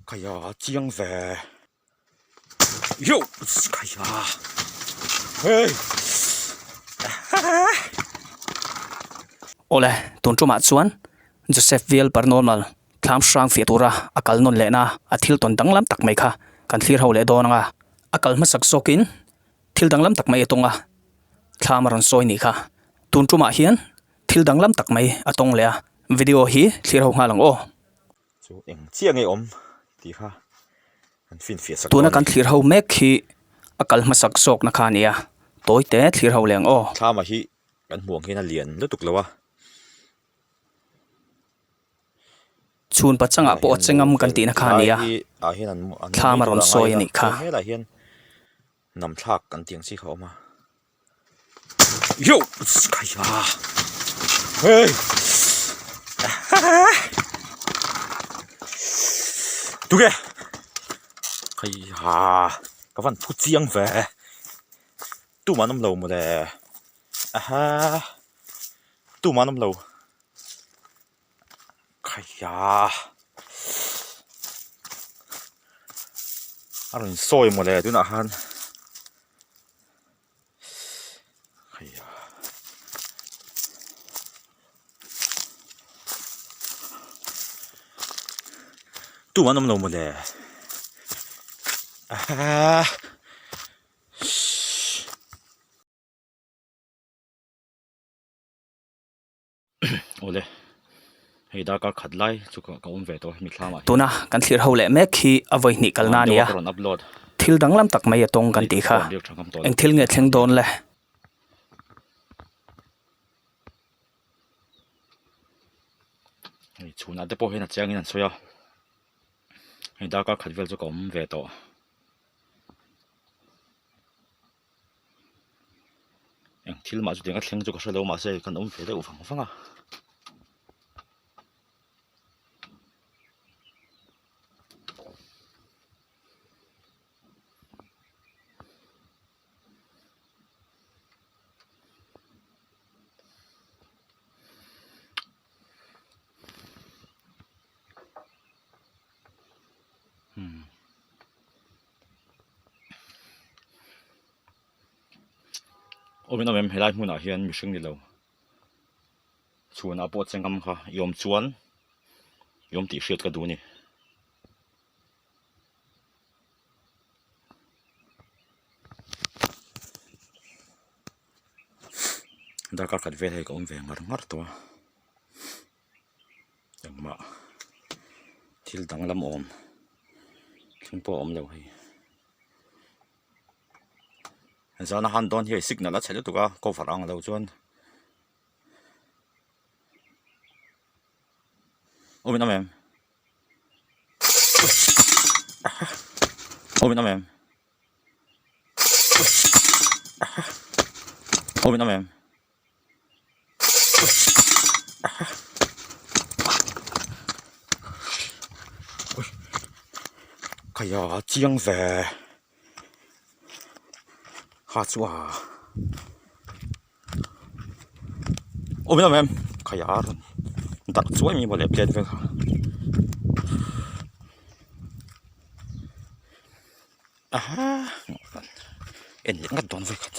cái ya chiang về yo cái ya hey ole tun tuma chuan Joseph Viel Paranormal thlam sang fiatura akal non lena athil ton danglam tak mai kha kan thlir ho le donanga akal ma sak sokin thil danglam tak mai atonga thlam ron soi ni kha tun tuma hian thil danglam tak mai atong le video hi thlir ho ngalang o chú em chiang ấy thì ha anh phim phía sau tuna kan thlir ho mek khi akal ma sak sok na kha nia toy te thlir ho leng o tha mà hi kan muang hi na lian lu tuk lawa chun pachanga po chengam kan ti na kha nia a hian an thlam ron soi ni kha he la hian nam thak kan tiang si kho ma yo cái ya hey tu kìa cái ya các bạn thu chiang về tu mà nằm lâu mà đây ha tu mà nằm lâu cái ya anh soi mà đây tu nào han cái ya tu mà nằm lâu mà đây ole hei da ka khat lai chu ka ve to mi thlama tuna kan thlir ho le mek khi avoi ni kalna nia upload thil danglam tak mai atong kan ti kha eng thil nge thleng don le hei chuna te po hena chang in an soya hei da ka khat vel chu ka ve to eng thil ma chu tinga thleng chu ka hre lo ma se kan ve de u phang phanga ôm nó em hay lại muốn ở hiền mình sinh đi lâu chuan áp bớt ngâm kha yom chuan yom tỉ siết cái đu nè đã cả cắt về hay cũng về ngar ngar to chẳng mà thil đắng lắm ôm không bỏ ôm lâu hay giờ nó han don hi signal là chạy tụi có phải ăn đâu chuan ôm nó em ôm nó em ôm nó em cái ya chiang về ha chú à ôm nó em cái ya đặt chuối mi một lẹp lên về em những cái đòn về khát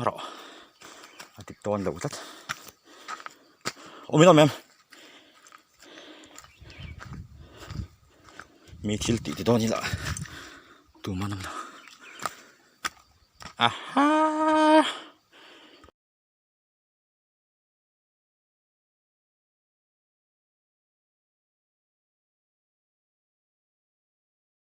rõ tiếp đòn đầu rất ôm nó em mi thil ti ti đòn như là tụi mà nằm đâu